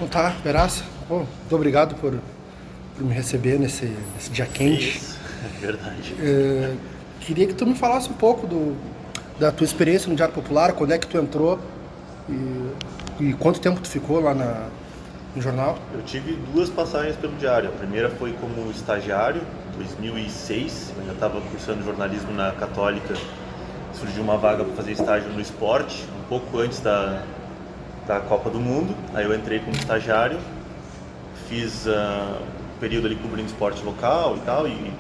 Então tá, Veraça, muito obrigado por me receber nesse dia quente. Isso, é verdade. Queria que tu me falasse um pouco da tua experiência no Diário Popular, quando é que tu entrou e quanto tempo tu ficou lá no jornal. Eu tive duas passagens pelo Diário. A primeira foi como estagiário, em 2006. Eu já estava cursando jornalismo na Católica. Surgiu uma vaga para fazer estágio no esporte, um pouco antes da Copa do Mundo. Aí eu entrei como estagiário, fiz um período ali cobrindo esporte local e tal, e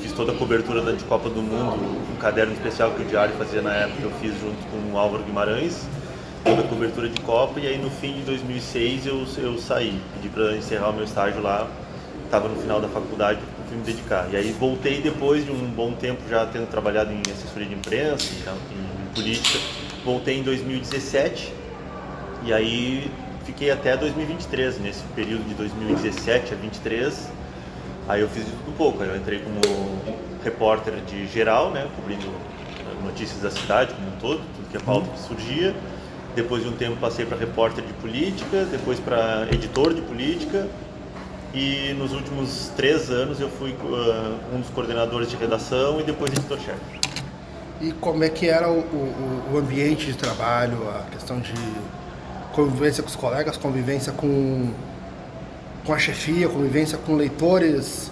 fiz toda a cobertura de Copa do Mundo, um caderno especial que o Diário fazia na época, eu fiz junto com o Álvaro Guimarães, toda a cobertura de Copa. E aí no fim de 2006 eu saí, pedi para encerrar o meu estágio lá, estava no final da faculdade, fui me dedicar. E aí voltei depois de um bom tempo, já tendo trabalhado em assessoria de imprensa, em política, voltei em 2017 e aí fiquei até 2023, nesse período de 2017 a 2023. Aí eu fiz de tudo um pouco, aí eu entrei como repórter de geral, né, cobrindo notícias da cidade como um todo, tudo que é pauta que surgia. Depois de um tempo passei para repórter de política, depois para editor de política, e nos últimos 3 anos eu fui um dos coordenadores de redação e depois editor-chefe. E como é que era o ambiente de trabalho, a questão de convivência com os colegas, convivência com a chefia, convivência com leitores,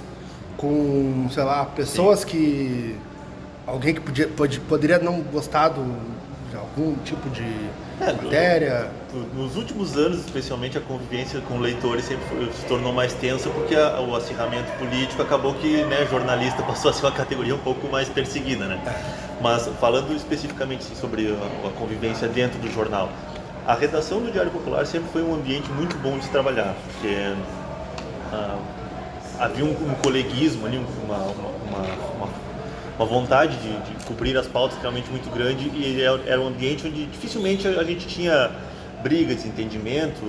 com, sei lá, pessoas que... Alguém que poderia não gostar de algum tipo de matéria. Nos últimos anos, especialmente, a convivência com leitores sempre se tornou mais tensa, porque o acirramento político acabou que, né, jornalista passou a ser uma categoria um pouco mais perseguida, né? Mas falando especificamente sobre a convivência dentro do jornal, a redação do Diário Popular sempre foi um ambiente muito bom de se trabalhar, porque havia um coleguismo ali, uma vontade de cobrir as pautas realmente muito grande, e era um ambiente onde dificilmente a gente tinha briga, desentendimento,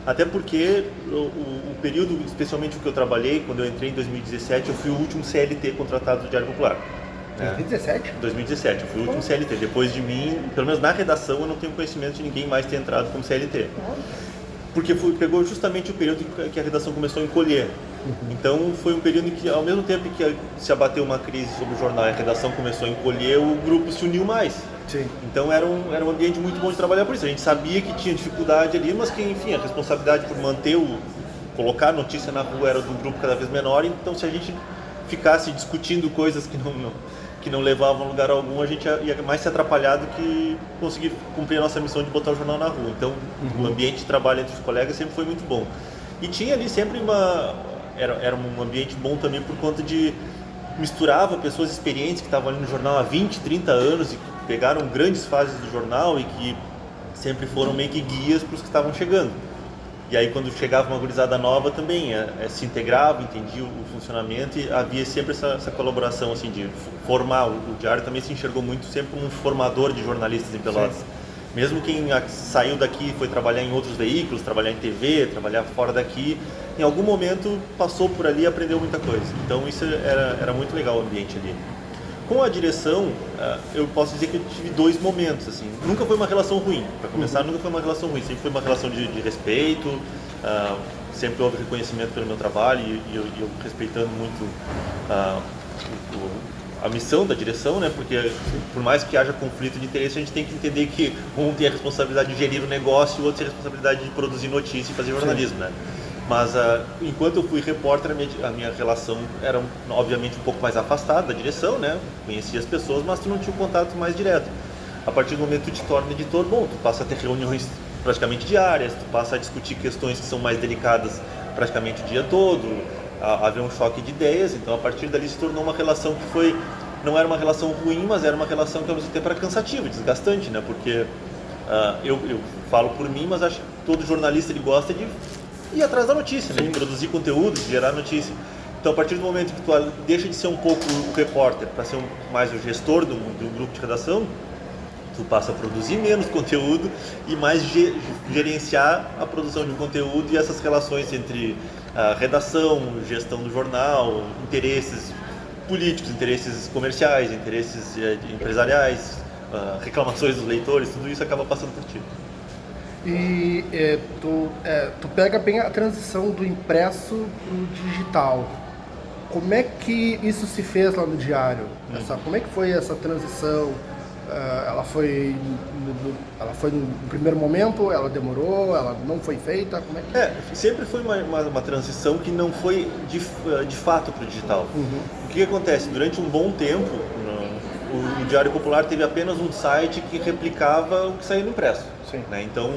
até porque o período, especialmente o que eu trabalhei, quando eu entrei em 2017, eu fui o último CLT contratado do Diário Popular. 2017? 2017, eu fui o último CLT. Depois de mim, pelo menos na redação, eu não tenho conhecimento de ninguém mais ter entrado como CLT. Porque pegou justamente o período que a redação começou a encolher. Então foi um período em que, ao mesmo tempo que se abateu uma crise sobre o jornal e a redação começou a encolher, o grupo se uniu mais. Sim. Então era um ambiente muito bom de trabalhar por isso. A gente sabia que tinha dificuldade ali, mas que, enfim, a responsabilidade por colocar a notícia na rua era do grupo cada vez menor. Então, se a gente ficasse discutindo coisas que não levavam a lugar algum, a gente ia mais se atrapalhar do que conseguir cumprir a nossa missão de botar o jornal na rua. Então, o ambiente de trabalho entre os colegas sempre foi muito bom. E tinha ali sempre era um ambiente bom também por conta de misturava pessoas experientes que estavam ali no jornal há 20, 30 anos e que pegaram grandes fases do jornal e que sempre foram meio que guias para os que estavam chegando. E aí quando chegava uma gurizada nova também se integrava, entendia o funcionamento, e havia sempre essa colaboração assim de formar. O Diário também se enxergou muito sempre como um formador de jornalistas em Pelotas. Sim. Mesmo quem saiu daqui e foi trabalhar em outros veículos, trabalhar em TV, trabalhar fora daqui, em algum momento passou por ali e aprendeu muita coisa. Então isso era muito legal o ambiente ali. Com a direção, eu posso dizer que eu tive 2 momentos, assim. Nunca foi uma relação ruim, para começar, nunca foi uma relação ruim, sempre foi uma relação de respeito, sempre houve reconhecimento pelo meu trabalho e eu respeitando muito a missão da direção, né? Porque por mais que haja conflito de interesse, a gente tem que entender que um tem a responsabilidade de gerir o negócio e o outro tem a responsabilidade de produzir notícia e fazer jornalismo, né? Mas enquanto eu fui repórter, a minha relação era obviamente um pouco mais afastada da direção, né? Conhecia as pessoas, mas tu não tinha um contato mais direto. A partir do momento que tu te torna editor, bom, tu passa a ter reuniões praticamente diárias, tu passa a discutir questões que são mais delicadas praticamente o dia todo, havia um choque de ideias. Então a partir dali se tornou uma relação que não era uma relação ruim, mas era uma relação que ao mesmo tempo era cansativa, desgastante, né? Porque eu falo por mim, mas acho que todo jornalista ele gosta de ir atrás da notícia, né? De produzir conteúdo, de gerar notícia. Então, a partir do momento que tu deixa de ser um pouco o repórter para ser mais o gestor do grupo de redação, tu passa a produzir menos conteúdo e mais gerenciar a produção de conteúdo e essas relações entre redação, gestão do jornal, interesses políticos, interesses comerciais, interesses empresariais, reclamações dos leitores, tudo isso acaba passando por ti. E tu pega bem a transição do impresso pro digital. Como é que isso se fez lá no Diário? Como é que foi essa transição? Ela foi no primeiro momento, ela demorou, ela não foi feita? Como é que... Sempre foi uma transição que não foi de fato para o digital. O que acontece? Durante um bom tempo, o Diário Popular teve apenas um site que replicava o que saía no impresso. Né? Então,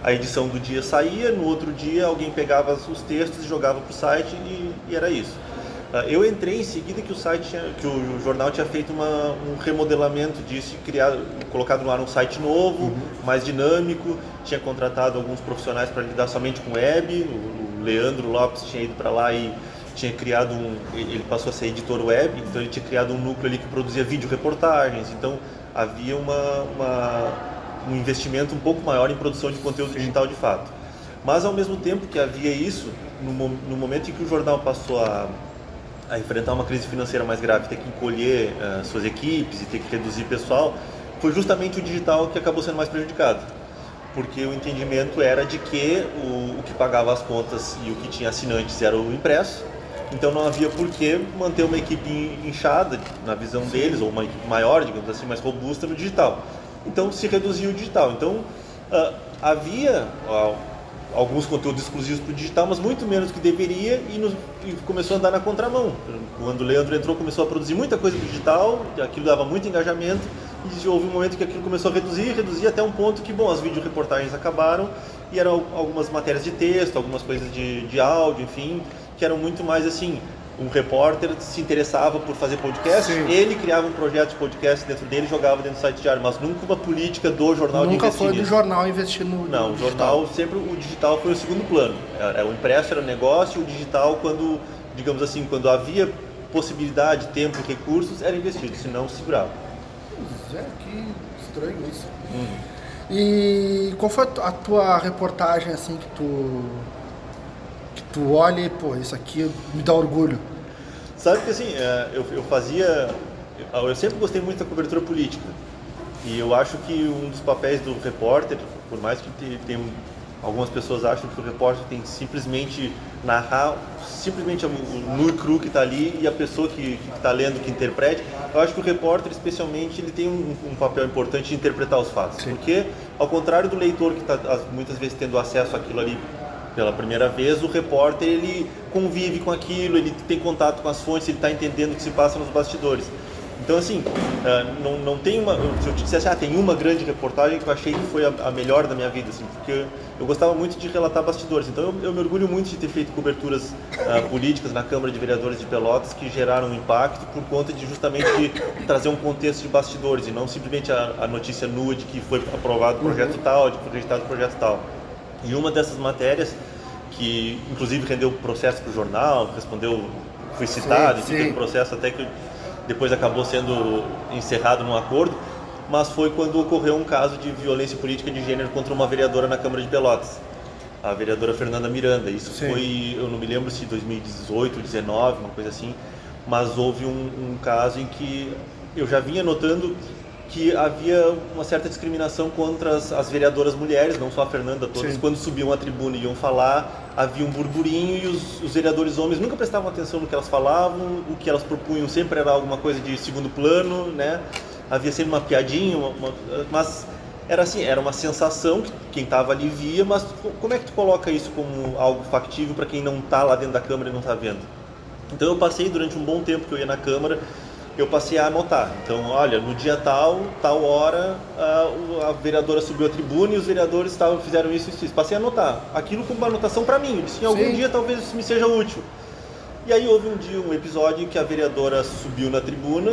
a edição do dia saía, no outro dia alguém pegava os textos e jogava para o site e era isso. Eu entrei em seguida que o jornal tinha feito um remodelamento disso, colocado no ar um site novo, mais dinâmico, tinha contratado alguns profissionais para lidar somente com web. O Leandro Lopes tinha ido para lá e tinha criado ele passou a ser editor web, então ele tinha criado um núcleo ali que produzia vídeo reportagens, então havia um investimento um pouco maior em produção de conteúdo digital de fato. Mas ao mesmo tempo que havia isso, no momento em que o jornal passou a enfrentar uma crise financeira mais grave, ter que encolher suas equipes e ter que reduzir pessoal, foi justamente o digital que acabou sendo mais prejudicado. Porque o entendimento era de que o que pagava as contas e o que tinha assinantes era o impresso, então não havia por que manter uma equipe inchada, na visão deles, ou uma equipe maior, digamos assim, mais robusta no digital. Então se reduziu o digital. Então havia alguns conteúdos exclusivos para o digital, mas muito menos do que deveria, e começou a andar na contramão. Quando o Leandro entrou, começou a produzir muita coisa para o digital, aquilo dava muito engajamento, e houve um momento que aquilo começou a reduzir até um ponto que, as videoreportagens acabaram, e eram algumas matérias de texto, algumas coisas de áudio, enfim, que eram muito mais assim, um repórter se interessava por fazer podcast, ele criava um projeto de podcast dentro dele e jogava dentro do site diário, mas nunca uma política do jornal de investir Nunca foi do jornal investir no Não, o jornal sempre, o digital foi o segundo plano. O impresso era negócio, o digital quando, digamos assim, quando havia possibilidade, tempo, recursos, era investido, senão segurava. Que estranho isso. E qual foi a tua reportagem assim que tu olha e, isso aqui me dá orgulho? Sabe que assim, eu sempre gostei muito da cobertura política, e eu acho que um dos papéis do repórter, por mais que algumas pessoas acham que o repórter tem que simplesmente narrar, simplesmente o nu e cru que está ali, e a pessoa que está lendo, que interprete, eu acho que o repórter, especialmente, ele tem um papel importante de interpretar os fatos. Porque, ao contrário do leitor que está muitas vezes tendo acesso àquilo ali pela primeira vez, o repórter ele convive com aquilo, ele tem contato com as fontes, ele está entendendo o que se passa nos bastidores. Então, assim, não tem se eu te dissesse, tem uma grande reportagem que eu achei que foi a melhor da minha vida, assim, porque eu gostava muito de relatar bastidores. Então, eu me orgulho muito de ter feito coberturas políticas na Câmara de Vereadores de Pelotas que geraram um impacto por conta de justamente de trazer um contexto de bastidores e não simplesmente a notícia nua de que foi aprovado o projeto tal, de que foi registrado o projeto tal. E uma dessas matérias, que inclusive rendeu processo para o jornal, fui citado, teve processo até que depois acabou sendo encerrado num acordo, mas foi quando ocorreu um caso de violência política de gênero contra uma vereadora na Câmara de Pelotas, a vereadora Fernanda Miranda. Isso foi, eu não me lembro se 2018, 2019, uma coisa assim, mas houve um caso em que eu já vinha notando que havia uma certa discriminação contra as vereadoras mulheres, não só a Fernanda, todas, quando subiam à tribuna e iam falar, havia um burburinho e os vereadores homens nunca prestavam atenção no que elas falavam, o que elas propunham sempre era alguma coisa de segundo plano, né? Havia sempre uma piadinha, mas era assim, era uma sensação que quem estava ali via, mas como é que tu coloca isso como algo factível para quem não está lá dentro da Câmara e não está vendo? Então eu passei durante um bom tempo que eu ia na Câmara, eu passei a anotar. Então, olha, no dia tal hora, a vereadora subiu à tribuna e os vereadores fizeram isso. Passei a anotar. Aquilo como uma anotação para mim. Eu disse, em algum dia talvez isso me seja útil. E aí houve um episódio em que a vereadora subiu na tribuna,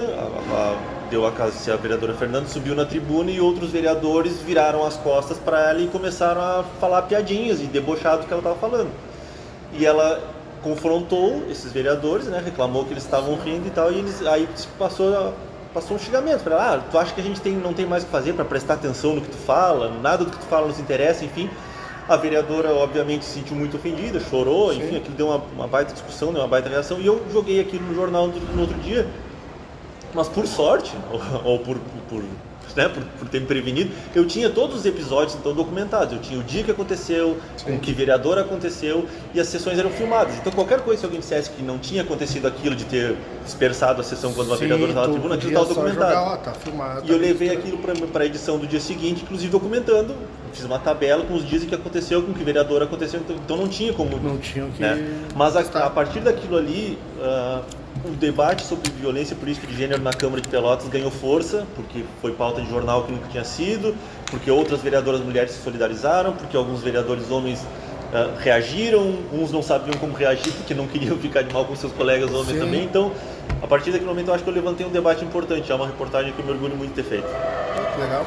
deu a casa se a vereadora Fernanda subiu na tribuna e outros vereadores viraram as costas para ela e começaram a falar piadinhas e debochar do que ela estava falando. E ela confrontou esses vereadores, né, reclamou que eles estavam rindo e tal, e aí passou um xingamento para ela, tu acha que a gente não tem mais o que fazer para prestar atenção no que tu fala, nada do que tu fala nos interessa, enfim. A vereadora obviamente se sentiu muito ofendida, chorou, enfim, aquilo deu uma baita discussão, deu uma baita reação, e eu joguei aquilo no jornal no outro dia, mas por sorte, ou por né, por ter me prevenido, eu tinha todos os episódios então documentados. Eu tinha o dia que aconteceu, com que vereador aconteceu, e as sessões eram filmadas. Então qualquer coisa, se alguém dissesse que não tinha acontecido aquilo de ter dispersado a sessão quando uma vereadora estava na tribuna, aquilo estava documentado. Jogar, tá filmado, e eu levei aquilo para a edição do dia seguinte, inclusive documentando. Fiz uma tabela com os dias em que aconteceu, com que vereador aconteceu, então não tinha como... Não tinha o que... Né? Mas a partir daquilo ali... o debate sobre violência política de gênero na Câmara de Pelotas ganhou força, porque foi pauta de jornal que nunca tinha sido, porque outras vereadoras mulheres se solidarizaram, porque alguns vereadores homens reagiram, uns não sabiam como reagir porque não queriam ficar de mal com seus colegas homens também. Então, a partir daquele momento, eu acho que eu levantei um debate importante. É uma reportagem que eu me orgulho muito de ter feito. Legal.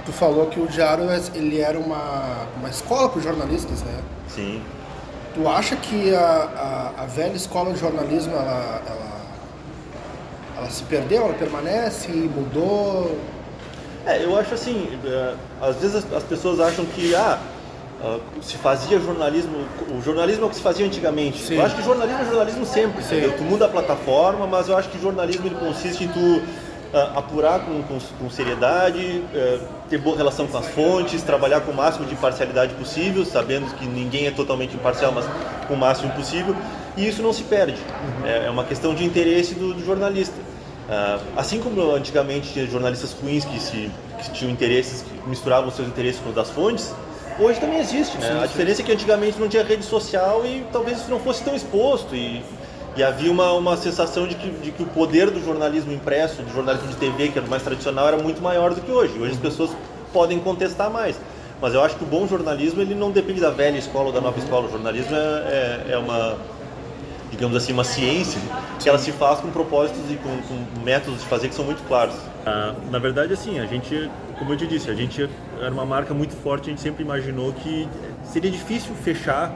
Tu falou que o Diário ele era uma escola para os jornalistas, né? Sim. Tu acha que a velha escola de jornalismo ela se perdeu, ela permanece, mudou? Eu acho assim, às vezes as pessoas acham que se fazia jornalismo, o jornalismo é o que se fazia antigamente. Sim. Eu acho que jornalismo é jornalismo sempre. Tu muda a plataforma, mas eu acho que jornalismo ele consiste em tu apurar com seriedade, ter boa relação com as fontes, trabalhar com o máximo de imparcialidade possível, sabendo que ninguém é totalmente imparcial, mas com o máximo possível, e isso não se perde. É uma questão de interesse do jornalista. Assim como antigamente tinha jornalistas ruins que tinham interesses, que misturavam os seus interesses com os das fontes, hoje também existe, né? A diferença é que antigamente não tinha rede social e talvez isso não fosse tão exposto, e havia uma sensação de que o poder do jornalismo impresso, do jornalismo de TV, que era mais tradicional, era muito maior do que hoje. Hoje as pessoas podem contestar mais. Mas eu acho que o bom jornalismo ele não depende da velha escola ou da nova escola. O jornalismo é uma, digamos assim, uma ciência que ela se faz com propósitos e com métodos de fazer que são muito claros. Na verdade, assim, a gente, como eu te disse, a gente era uma marca muito forte, a gente sempre imaginou que seria difícil fechar,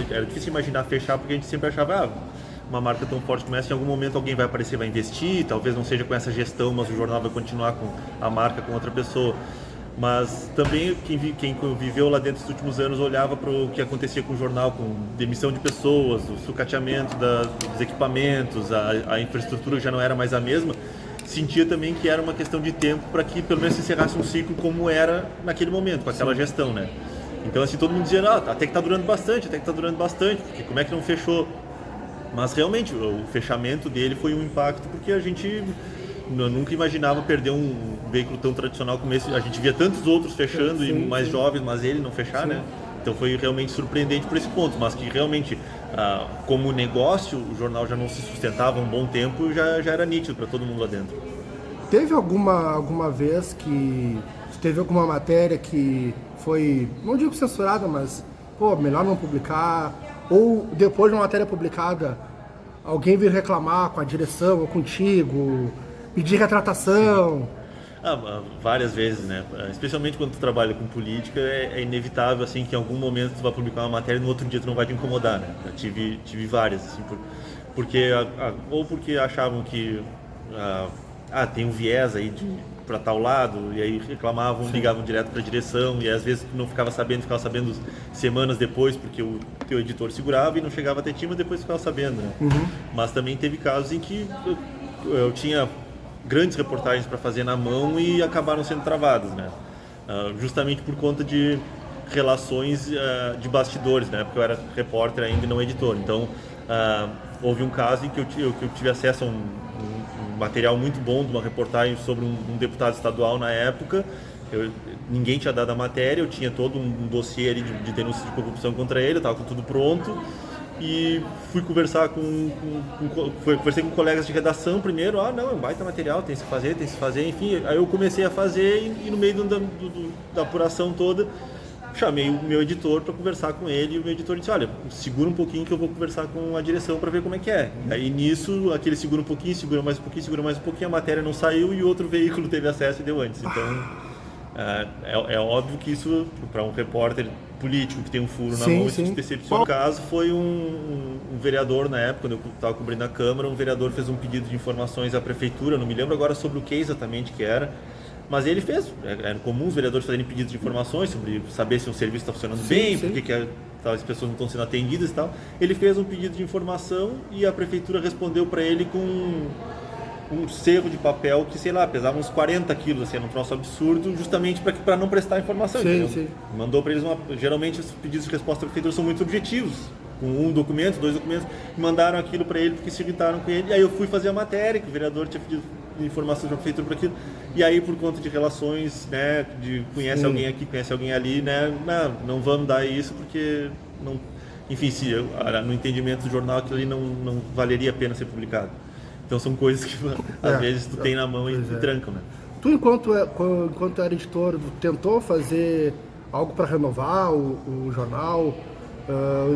era difícil imaginar fechar, porque a gente sempre achava, uma marca tão forte como essa, em algum momento alguém vai aparecer, vai investir, talvez não seja com essa gestão, mas o jornal vai continuar com a marca com outra pessoa. Mas também quem viveu lá dentro dos últimos anos olhava para o que acontecia com o jornal, com demissão de pessoas, o sucateamento dos equipamentos, a infraestrutura já não era mais a mesma, sentia também que era uma questão de tempo para que pelo menos se encerrasse um ciclo como era naquele momento, com aquela gestão, né? Então assim, todo mundo dizia, até que está durando bastante, porque como é que não fechou? Mas realmente o fechamento dele foi um impacto, porque a gente nunca imaginava perder um veículo tão tradicional como esse. A gente via tantos outros fechando e mais jovens, mas ele não fechar, né? Então foi realmente surpreendente por esse ponto, mas que realmente, como negócio, o jornal já não se sustentava um bom tempo, já era nítido para todo mundo lá dentro. Teve alguma vez que teve alguma matéria que foi, não digo censurada, mas melhor não publicar, ou depois de uma matéria publicada, alguém vir reclamar com a direção ou contigo, pedir retratação? Várias vezes, né? Especialmente quando tu trabalha com política, é inevitável assim que em algum momento tu vai publicar uma matéria e no outro dia tu não vai te incomodar, né? Eu tive várias, assim, ou porque achavam que tem um viés aí para tal lado, e aí reclamavam, ligavam direto para a direção, e às vezes não ficava sabendo semanas depois, porque o teu editor segurava e não chegava até ti, mas depois ficava sabendo, né? Mas também teve casos em que eu tinha grandes reportagens para fazer na mão e acabaram sendo travadas, né? Justamente por conta de relações de bastidores, né? Porque eu era repórter ainda e não editor. Então, houve um caso em que eu tive acesso a um material muito bom de uma reportagem sobre um deputado estadual na época. Ninguém tinha dado a matéria, eu tinha todo um dossiê ali de denúncia de corrupção contra ele, eu estava com tudo pronto. E fui conversar conversei com colegas de redação primeiro, não, é um baita material, tem que se fazer, enfim. Aí eu comecei a fazer e no meio da apuração toda, chamei o meu editor para conversar com ele, e o meu editor disse, olha, segura um pouquinho que eu vou conversar com a direção para ver como é que é. Aí nisso, aquele segura um pouquinho, segura mais um pouquinho, a matéria não saiu e outro veículo teve acesso e deu antes. Então, é óbvio que isso, para um repórter político que tem um furo na mão, isso te decepciona. No caso, foi um vereador na época, quando eu estava cobrindo a Câmara, um vereador fez um pedido de informações à prefeitura, não me lembro agora sobre o que exatamente que era, mas ele fez. Era comum os vereadores fazerem pedidos de informações sobre saber se um serviço está funcionando bem, por que as pessoas não estão sendo atendidas e tal. Ele fez um pedido de informação e a prefeitura respondeu para ele com um cerro de papel que, sei lá, pesava uns 40 quilos, assim, era um troço absurdo, justamente para não prestar informação. Sim. Mandou para eles geralmente os pedidos de resposta da prefeitura são muito objetivos, com 1 documento, 2 documentos, e mandaram aquilo para ele porque se irritaram com ele. E aí eu fui fazer a matéria, que o vereador tinha pedido informações da prefeitura para aquilo, e aí por conta de relações, né, de conhece alguém aqui, conhece alguém ali, né, não vamos dar isso porque não, enfim, se no entendimento do jornal aquilo ali não valeria a pena ser publicado. Então são coisas que às vezes tu tem na mão e trancam, né? Tu, enquanto era editor, tu tentou fazer algo para renovar o jornal,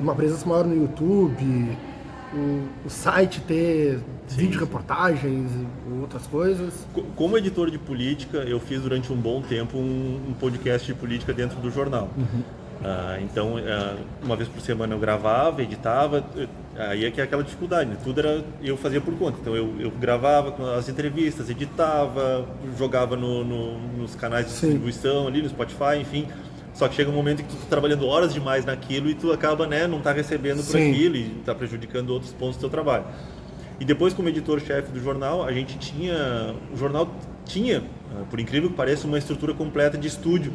uma presença maior no YouTube, o site ter vídeo reportagens e outras coisas? Como editor de política, eu fiz durante um bom tempo um podcast de política dentro do jornal. Então, uma vez por semana eu gravava, editava, aí é que é aquela dificuldade, né? Tudo era eu fazia por conta. Então eu gravava as entrevistas, editava, jogava nos canais de distribuição ali, no Spotify, enfim. Só que chega um momento em que tu tá trabalhando horas demais naquilo e tu acaba, né, não tá recebendo por aquilo e tá prejudicando outros pontos do teu trabalho. E depois, como editor-chefe do jornal, o jornal tinha, por incrível que pareça, uma estrutura completa de estúdio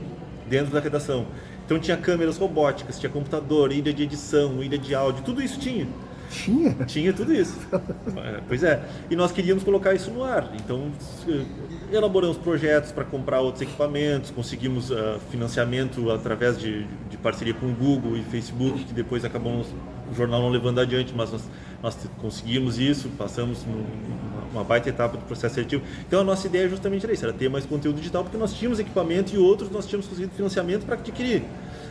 dentro da redação. Então tinha câmeras robóticas, tinha computador, ilha de edição, ilha de áudio, tudo isso tinha. Tinha tudo isso. Pois é. E nós queríamos colocar isso no ar. Então elaboramos projetos para comprar outros equipamentos, conseguimos financiamento através de parceria com o Google e Facebook, que depois acabamos o jornal não levando adiante, mas nós conseguimos isso, passamos uma baita etapa do processo seletivo. Então a nossa ideia justamente era isso, era ter mais conteúdo digital, porque nós tínhamos equipamento e outros nós tínhamos conseguido financiamento para adquirir.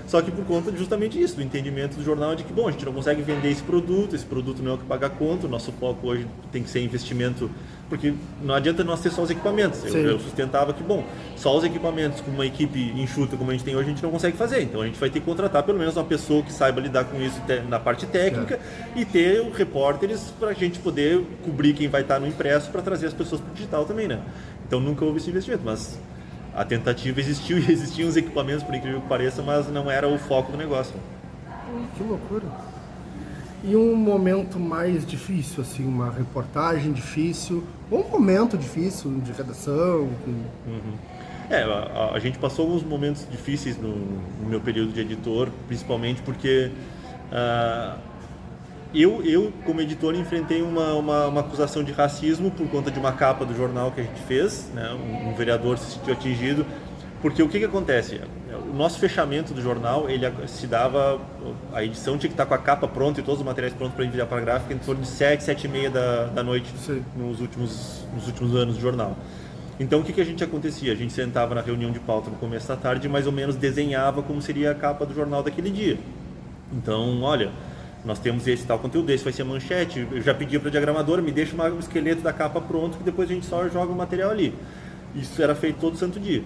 Só que por conta justamente disso, do entendimento do jornal de que, bom, a gente não consegue vender esse produto não é o que paga a conta, o nosso foco hoje tem que ser investimento, porque não adianta nós ter só os equipamentos. Eu sustentava que, bom, só os equipamentos com uma equipe enxuta como a gente tem hoje, a gente não consegue fazer. Então a gente vai ter que contratar pelo menos uma pessoa que saiba lidar com isso na parte técnica e ter repórteres para a gente poder cobrir quem vai estar no impresso para trazer as pessoas para o digital também, né? Então nunca houve esse investimento, mas a tentativa existiu e existiam os equipamentos, por incrível que pareça, mas não era o foco do negócio. Que loucura. E um momento mais difícil, assim, uma reportagem difícil, ou um momento difícil de redação? A gente passou alguns momentos difíceis no meu período de editor, principalmente porque eu como editor, enfrentei uma acusação de racismo por conta de uma capa do jornal que a gente fez, né? Um vereador se sentiu atingido, porque o que acontece? O nosso fechamento do jornal, ele se dava, a edição tinha que estar com a capa pronta e todos os materiais prontos para enviar para a gráfica em torno de 7h30 da noite nos últimos anos do jornal. Então o que a gente acontecia? A gente sentava na reunião de pauta no começo da tarde e mais ou menos desenhava como seria a capa do jornal daquele dia. Então, olha, nós temos esse tal conteúdo, esse vai ser a manchete, eu já pedia para a diagramadora, me deixa um esqueleto da capa pronto, que depois a gente só joga o material ali. Isso era feito todo santo dia.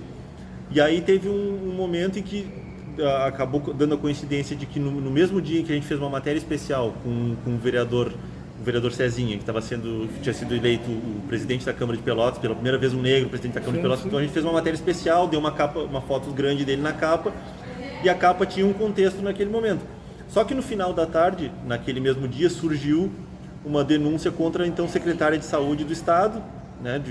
E aí teve um momento em que acabou dando a coincidência de que no mesmo dia em que a gente fez uma matéria especial com o vereador Cezinha, que tinha sido eleito o presidente da Câmara de Pelotas, pela primeira vez um negro presidente da Câmara de Pelotas, então a gente fez uma matéria especial, deu uma foto grande dele na capa, e a capa tinha um contexto naquele momento. Só que no final da tarde, naquele mesmo dia, surgiu uma denúncia contra a então secretária de saúde do estado, né,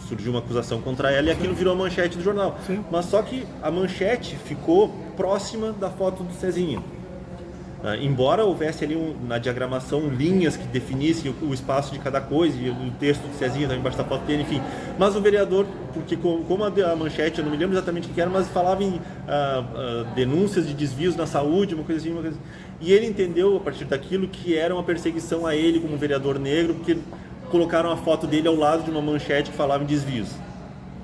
surgiu uma acusação contra ela e aquilo virou a manchete do jornal. Mas só que a manchete ficou próxima da foto do Cezinha. Embora houvesse ali na diagramação linhas que definissem o espaço de cada coisa e o texto do Cezinha também embaixo da foto dele, enfim. Mas o vereador, porque como a manchete, eu não me lembro exatamente o que era, mas falava em denúncias de desvios na saúde, uma coisa assim. E ele entendeu, a partir daquilo, que era uma perseguição a ele como vereador negro, porque colocaram a foto dele ao lado de uma manchete que falava em desvios.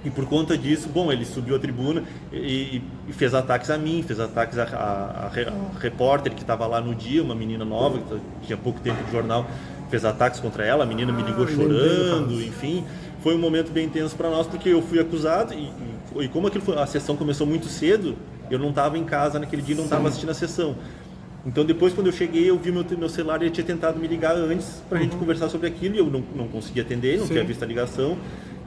E por conta disso, bom, ele subiu à tribuna e fez ataques a mim, fez ataques a repórter que estava lá no dia, uma menina nova, que tinha pouco tempo de jornal, fez ataques contra ela, a menina me ligou chorando, enfim. Foi um momento bem tenso para nós, porque eu fui acusado e como a sessão começou muito cedo, eu não estava em casa naquele dia, não estava assistindo a sessão. Então depois, quando eu cheguei, eu vi meu celular e ele tinha tentado me ligar antes para a gente conversar sobre aquilo e eu não consegui atender, não tinha visto a ligação.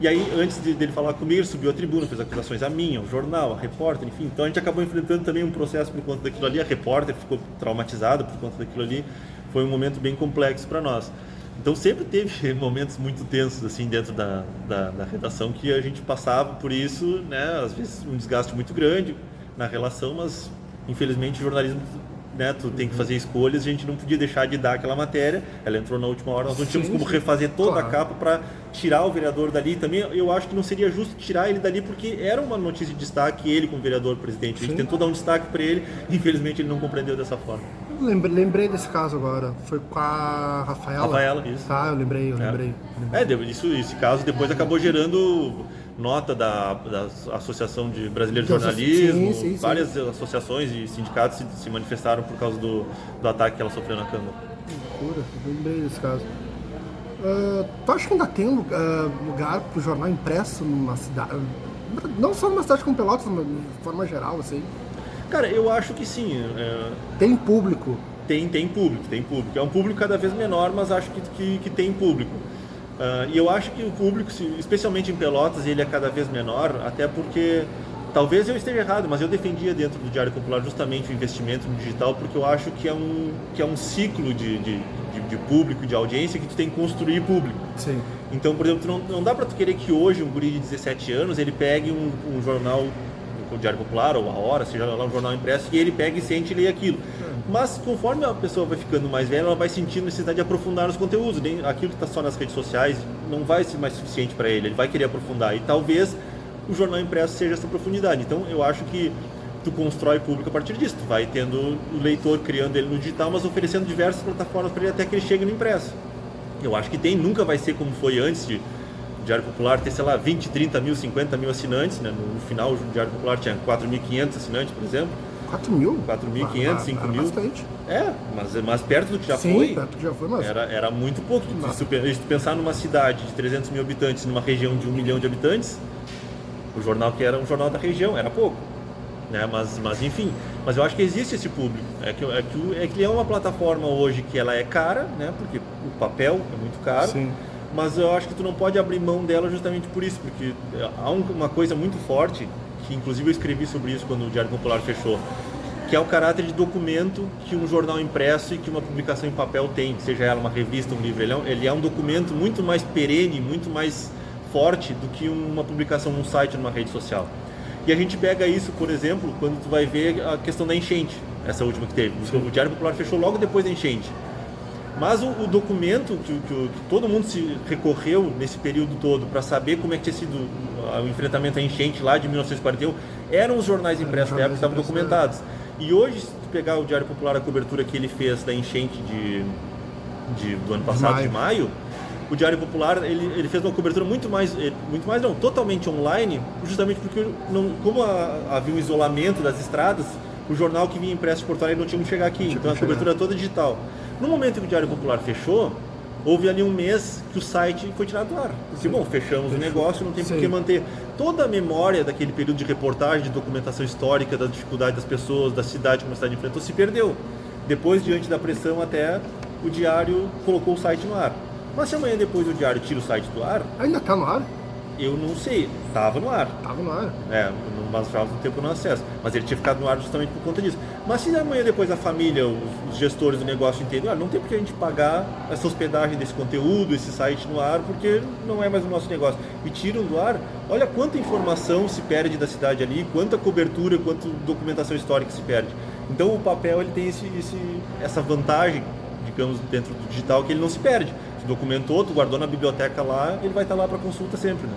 E aí, antes dele falar comigo, ele subiu à tribuna, fez acusações a mim, ao jornal, a repórter, enfim. Então a gente acabou enfrentando também um processo por conta daquilo ali. A repórter ficou traumatizada por conta daquilo ali. Foi um momento bem complexo para nós. Então sempre teve momentos muito tensos assim dentro da redação que a gente passava por isso, né? Às vezes um desgaste muito grande na relação, mas infelizmente o jornalismo, né, tu tem que fazer escolhas, a gente não podia deixar de dar aquela matéria, ela entrou na última hora, nós não tínhamos como refazer toda a capa para tirar o vereador dali. Também eu acho que não seria justo tirar ele dali, porque era uma notícia de destaque, ele como vereador presidente, a gente tentou dar um destaque para ele, infelizmente ele não compreendeu dessa forma. Lembrei desse caso agora, foi com a Rafaela. Rafaela, isso. Tá, eu lembrei. Esse caso depois acabou gerando nota da Associação de Brasileiro de Jornalismo, sim. várias associações e sindicatos se manifestaram por causa do ataque que ela sofreu na Câmara. Loucura, eu lembrei desse caso. Tu acha que ainda tem lugar pro jornal impresso numa cidade, não só numa cidade como Pelotas, mas de forma geral, assim? Cara, eu acho que sim. Tem público? Tem público. É um público cada vez menor, mas acho que tem público. E eu acho que o público, especialmente em Pelotas, ele é cada vez menor, até porque, talvez eu esteja errado, mas eu defendia dentro do Diário Popular justamente o investimento no digital, porque eu acho que é um ciclo de público, de audiência, que tu tem que construir público. Sim. Então, por exemplo, não dá para tu querer que hoje um guri de 17 anos, ele pegue um jornal, o Diário Popular ou a Hora, seja lá um jornal impresso, e ele pega e sente e lê aquilo. Mas conforme a pessoa vai ficando mais velha, ela vai sentindo necessidade de aprofundar nos conteúdos. Aquilo que está só nas redes sociais não vai ser mais suficiente para ele vai querer aprofundar. E talvez o jornal impresso seja essa profundidade. Então eu acho que tu constrói público a partir disso. Tu vai tendo o leitor criando ele no digital, mas oferecendo diversas plataformas para ele até que ele chegue no impresso. Eu acho que nunca vai ser como foi antes de Diário Popular ter, sei lá, 20, 30 mil, 50 mil assinantes, né? No final o Diário Popular tinha 4.500 assinantes, por exemplo. 4 mil? 4.500, 5 mil. Bastante. Mas perto do que já Sim, foi, perto do que já foi, mas... era muito pouco. Se tu pensar numa cidade de 300 mil habitantes, numa região de 1 milhão de habitantes, o jornal que era um jornal da região, era pouco. Né? Mas enfim, eu acho que existe esse público. É que é uma plataforma hoje que ela é cara, né? Porque o papel é muito caro. Sim. Mas eu acho que tu não pode abrir mão dela justamente por isso, porque há uma coisa muito forte, que inclusive eu escrevi sobre isso quando o Diário Popular fechou, que é o caráter de documento que um jornal impresso e que uma publicação em papel tem, seja ela uma revista, um livro. Ele é um documento muito mais perene, muito mais forte do que uma publicação num site, numa rede social. E a gente pega isso, por exemplo, quando tu vai ver a questão da enchente, essa última que teve. O Diário Popular fechou logo depois da enchente. Mas o documento que todo mundo se recorreu nesse período todo para saber como é que tinha sido o enfrentamento à enchente lá de 1941, eram os jornais impressos da época que estavam documentados. E hoje, se tu pegar o Diário Popular, a cobertura que ele fez da enchente do ano passado, de maio, o Diário Popular ele fez uma cobertura totalmente online, justamente porque como havia um isolamento das estradas, o jornal que vinha impresso de Porto Alegre não tinha como chegar aqui, então a cobertura toda digital. No momento que o Diário Popular fechou, houve ali um mês que o site foi tirado do ar. Porque, fechamos o negócio, não tem por que manter. Toda a memória daquele período de reportagem, de documentação histórica, da dificuldade das pessoas, da cidade como a cidade enfrentou, se perdeu. Depois, diante da pressão, até o Diário colocou o site no ar. Mas se amanhã depois o Diário tira o site do ar... Ainda está no ar? Eu não sei, estava no ar. Estava no ar. Mas já há um tempo no acesso. Mas ele tinha ficado no ar justamente por conta disso. Mas se amanhã depois a família, os gestores do negócio entendem, não tem por que a gente pagar essa hospedagem desse conteúdo, esse site no ar, porque não é mais o nosso negócio. E tiram do ar, olha quanta informação se perde da cidade ali, quanta cobertura, quanta documentação histórica se perde. Então o papel ele tem essa vantagem, digamos, dentro do digital, que ele não se perde. Tu documentou, tu guardou na biblioteca lá, ele vai estar lá para consulta sempre, né?